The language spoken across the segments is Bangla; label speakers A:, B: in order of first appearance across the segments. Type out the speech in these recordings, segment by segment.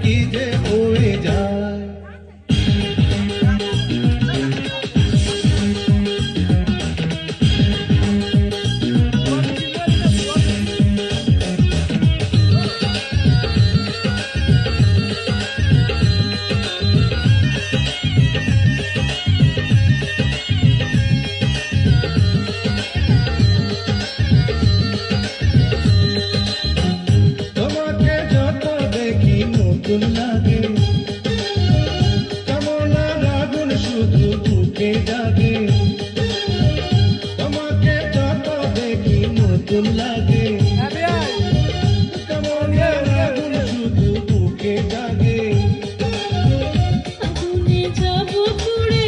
A: কি যে হয়ে যায়। নতুন লাগে কেমন আগুন শুধু বুকে জাগে, তোমাকে যত দেখি নতুন লাগে কেমন আগুন শুধু বুকে জাগে।
B: আগুনে যাব পুড়ে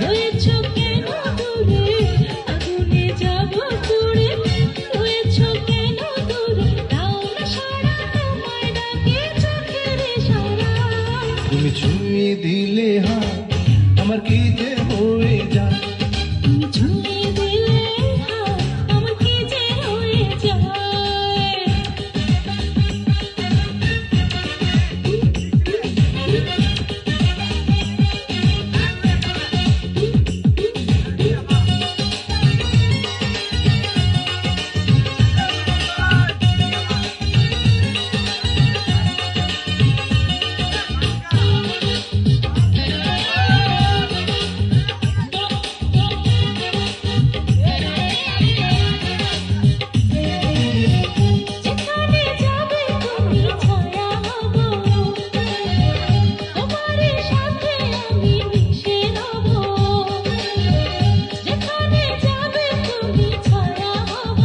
B: হয়েছ কেন দূরে, আগুনে যাব পুড়ে হয়েছ কেন দূরে, দাও না সারা তোমায় ডাকে চোখের ইশারা।
A: তুমি ছুঁয়ে দিলে হাত আমার কি যে হয়ে যায়,
B: তুমি ছুঁয়ে দিলে হাত আমার কি যে হয়ে যায়। যেখানে যাবে তুমি ছায়া হব, তোমার সাথে আমি মিশে রব। যেখানে যাবে তুমি ছায়া হব,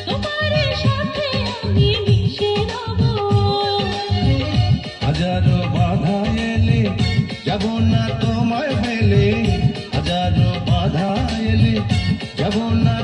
B: তোমার সাথে আমি মিশে রব।
A: হাজারো বাধা এলে যাব না তোমায় ফেলে, হাজারো বাধা এলে যাব না